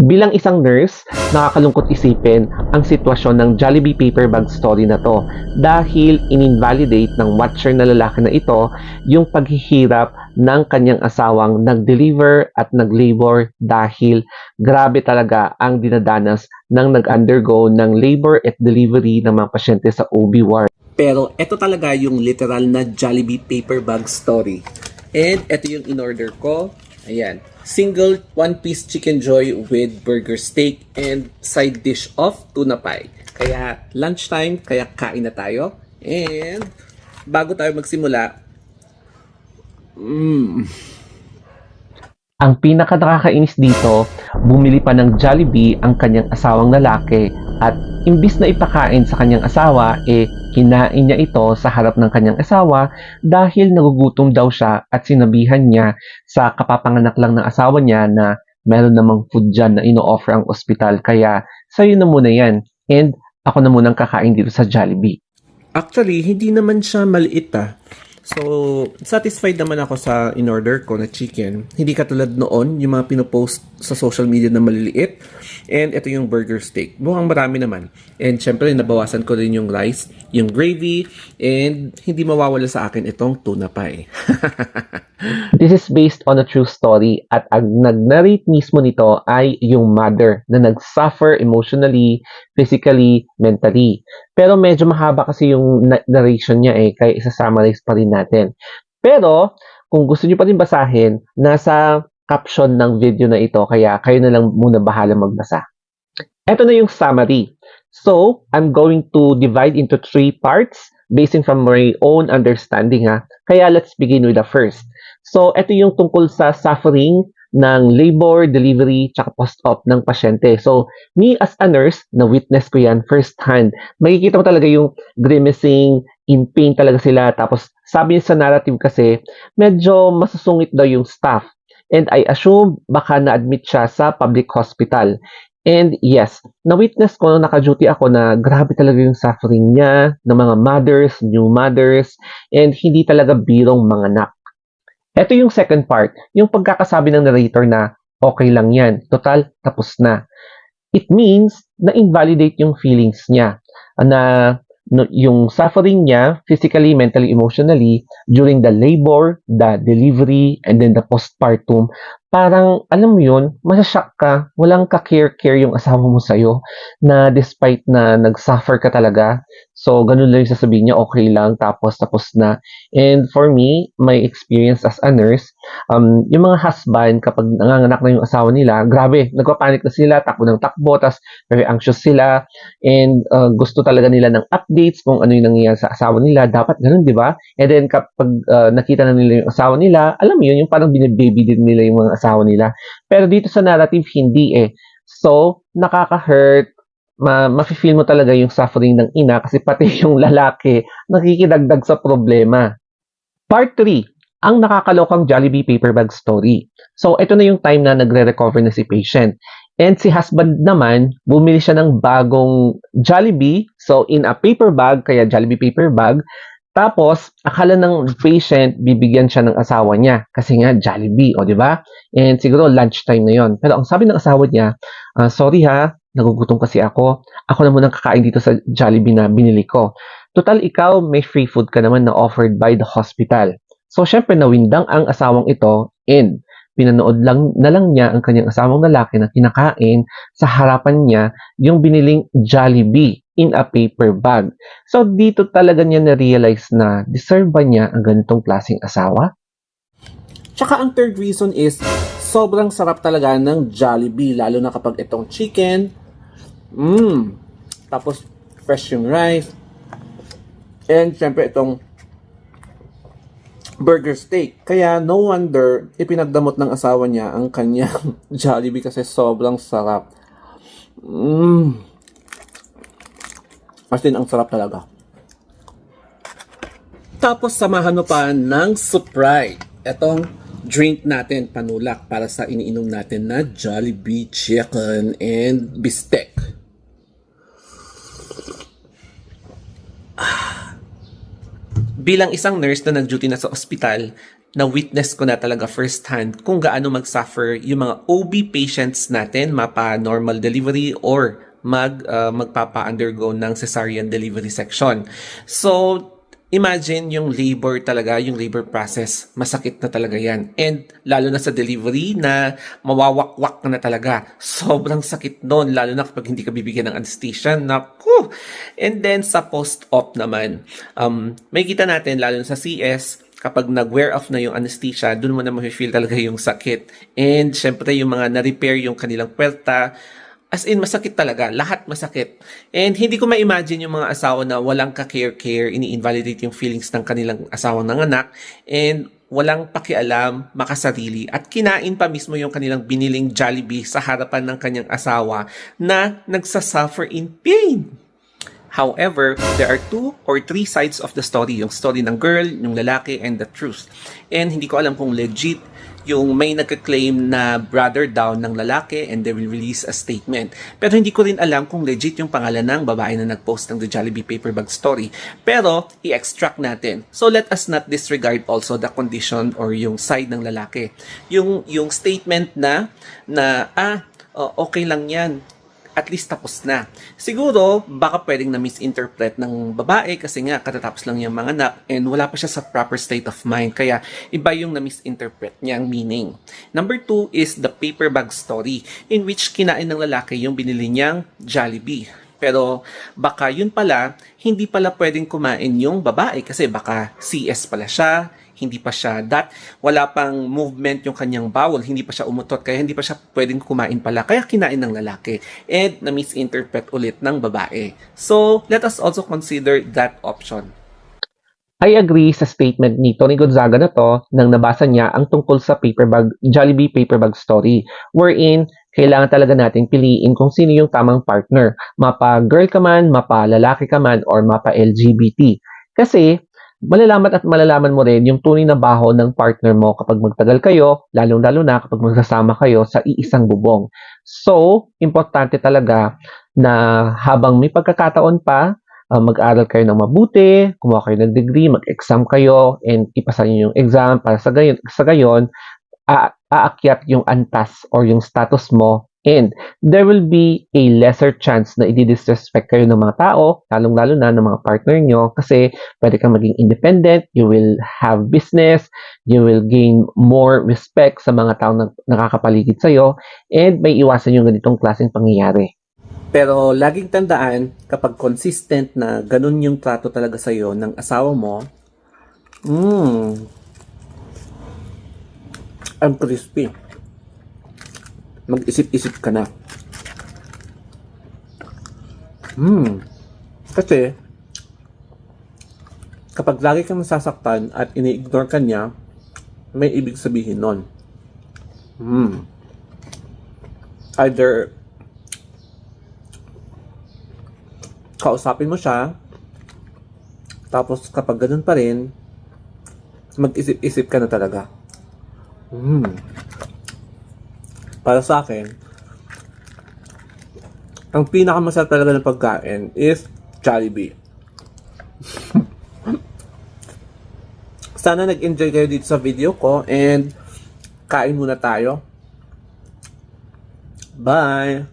Bilang isang nurse, nakakalungkot isipin ang sitwasyon ng Jollibee paper bag story na to dahil in-invalidate ng watcher na lalaki na ito yung paghihirap ng kanyang asawang nag-deliver at nag-labor dahil grabe talaga ang dinadanas ng nag-undergo ng labor at delivery ng mga pasyente sa OB ward. Pero ito talaga yung literal na Jollibee paper bag story. And ito yung in-order ko. Ayan. Single one-piece chicken joy with burger steak and side dish of tuna pie. Kaya lunchtime, kaya kain na tayo. And bago tayo magsimula, Ang pinaka nakakainis dito, bumili pa ng Jollibee ang kanyang asawang lalaki at imbis na ipakain sa kanyang asawa, kinain niya ito sa harap ng kanyang asawa dahil nagugutom daw siya at sinabihan niya sa kapapanganak lang ng asawa niya na meron namang food dyan na ino-offer ang ospital. Kaya sa'yo na muna yan and ako na munang kakain dito sa Jollibee. actually, hindi naman siya maliit ah. So, satisfied naman ako sa in-order ko na chicken. Hindi katulad noon, yung mga pinopost sa social media na maliliit. And ito yung burger steak. Mukhang marami naman. And syempre, nabawasan ko rin yung rice, yung gravy, and hindi mawawala sa akin itong tuna pie. This is based on a true story at ang nag-narrate mismo nito ay yung mother na nag-suffer emotionally, physically, mentally. Pero medyo mahaba kasi yung narration niya kaya isa-summarize pa rin natin. Pero kung gusto niyo pa rin basahin, nasa caption ng video na ito kaya kayo na lang muna bahala magbasa. Ito na yung summary. So, I'm going to divide into 3 parts based from my own understanding ha. Kaya let's begin with the first. So, ito yung tungkol sa suffering ng labor, delivery, tsaka post-op ng pasyente. So, me as a nurse, na-witness ko yan first hand. Makikita mo talaga yung grimacing, in pain talaga sila. Tapos, sabi niya sa narrative kasi, medyo masusungit daw yung staff. And I assume baka na-admit siya sa public hospital. And yes, na-witness ko nung naka-duty ako na grabe talaga yung suffering niya ng mga mothers, new mothers, and hindi talaga birong mga anak. Ito yung second part, yung pagkakasabi ng narrator na okay lang yan, total tapos na. It means na invalidate yung feelings niya na yung suffering niya physically, mentally, emotionally during the labor, the delivery, and then the postpartum. Parang, alam mo yun, masashock ka, walang ka-care-care yung asawa mo sa'yo na despite na nag-suffer ka talaga. So, ganun lang yung sasabihin niya, okay lang, tapos na. And for me, my experience as a nurse, yung mga husband, kapag nanganganak na yung asawa nila, grabe, nagpapanik na sila, takbo ng takbo, tas very anxious sila, and gusto talaga nila ng updates kung ano yung nangyayari sa asawa nila. Dapat ganun, di ba? And then kapag nakita na nila yung asawa nila, alam mo yun, yung parang binababy din nila yung mga asawa nila. Pero dito sa narrative, hindi So, nakaka-hurt, mafe-feel mo talaga yung suffering ng ina kasi pati yung lalaki nakikidagdag sa problema. Part 3, ang nakakalokang Jollibee paper bag story. So, ito na yung time na nagre-recover na si patient. And si husband naman, bumili siya ng bagong Jollibee. So, in a paper bag, kaya Jollibee paper bag. Tapos, akala ng patient, bibigyan siya ng asawa niya. Kasi nga, Jollibee, o di ba? And siguro, lunchtime na yon. Pero ang sabi ng asawa niya, sorry ha, nagugutom kasi ako. Ako na munang kakain dito sa Jollibee na binili ko. Total, ikaw, may free food ka naman na offered by the hospital. So, syempre, nawindang ang asawang ito and pinanood lang niya ang kanyang asawang lalaki na kinakain sa harapan niya yung biniling Jollibee in a paper bag. So, dito talaga niya na-realize na deserve ba niya ang ganitong klaseng asawa? Tsaka ang third reason is, sobrang sarap talaga ng Jollibee, lalo na kapag itong chicken, tapos fresh yung rice, and syempre itong burger steak. Kaya no wonder ipinagdamot ng asawa niya ang kanyang Jollibee kasi sobrang sarap. As in, ang sarap talaga. Tapos samahan mo pa ng Sprite. Etong drink natin, panulak para sa iniinom natin na Jollibee chicken and bistek. Bilang isang nurse na nag-duty na sa ospital, na-witness ko na talaga first hand kung gaano mag-suffer yung mga OB patients natin, mapa-normal delivery or magpapa-undergo ng cesarean delivery section. So, imagine yung labor talaga, yung labor process, masakit na talaga yan. And lalo na sa delivery na mawawakwak ka na talaga. Sobrang sakit nun, lalo na kapag hindi ka bibigyan ng anesthesia. Naku! And then sa post-op naman, may kita natin, lalo na sa CS, kapag nag-wear off na yung anesthesia, dun mo na ma-feel talaga yung sakit. And syempre yung mga na-repair yung kanilang puwerta, as in, masakit talaga. Lahat masakit. And hindi ko ma-imagine yung mga asawa na walang ka-care-care, ini-invalidate yung feelings ng kanilang asawang nanganak, and walang pakialam, makasarili, at kinain pa mismo yung kanilang biniling Jollibee sa harapan ng kanyang asawa na nagsasuffer in pain. However, there are 2 or 3 sides of the story. Yung story ng girl, yung lalaki, and the truth. And hindi ko alam kung legit yung may nagka-claim na brother daw ng lalaki and they will release a statement. Pero hindi ko rin alam kung legit yung pangalan ng babae na nag-post ng The Jollibee Paper Bag Story. Pero, i-extract natin. So, let us not disregard also the condition or yung side ng lalaki. Yung statement na okay lang yan, at least tapos na. Siguro, baka pwedeng na-misinterpret ng babae kasi nga katatapos lang niyang manganak and wala pa siya sa proper state of mind. Kaya, iba yung na-misinterpret niyang meaning. Number 2 is the paper bag story in which kinain ng lalaki yung binili niyang Jollibee. Pero baka yun pala, hindi pala pwedeng kumain yung babae kasi baka CS pala siya, hindi pa siya wala pang movement yung kanyang bowel, hindi pa siya umutot, kaya hindi pa siya pwedeng kumain pala, kaya kinain ng lalaki. And na-misinterpret ulit ng babae. So, let us also consider that option. I agree sa statement ni Tony Gonzaga na to nang nabasa niya ang tungkol sa Jollibee Paper Bag Story, wherein kailangan talaga nating piliin kung sino yung tamang partner, mapa-girl ka man, mapa-lalaki ka man, or mapa-LGBT. Kasi, malalaman mo rin yung tunay na baho ng partner mo kapag magtagal kayo, lalong-lalo na kapag magsasama kayo sa iisang bubong. So, importante talaga na habang may pagkakataon pa, mag-aral kayo ng mabuti, kumuha kayo ng degree, mag-exam kayo, and ipasa niyo yung exam para sa gayon, aakyat yung antas or yung status mo, and there will be a lesser chance na i-disrespect kayo ng mga tao, lalong-lalo na ng mga partner nyo, kasi pwede kang maging independent, you will have business, you will gain more respect sa mga tao na nakakapaligid sa'yo, and may iwasan yung ganitong klaseng pangyayari. Pero laging tandaan, kapag consistent na ganun yung trato talaga sa'yo ng asawa mo, ang crispy. Mag-isip-isip ka na. Kasi, kapag lagi kang nasasaktan at ini-ignore ka niya, may ibig sabihin nun. Either kausapin mo siya, tapos kapag ganun pa rin, mag-isip-isip ka na talaga. Para sa akin, ang pinakamasarap talaga ng pagkain is Jollibee. Sana nag-enjoy kayo dito sa video ko and kain muna tayo. Bye!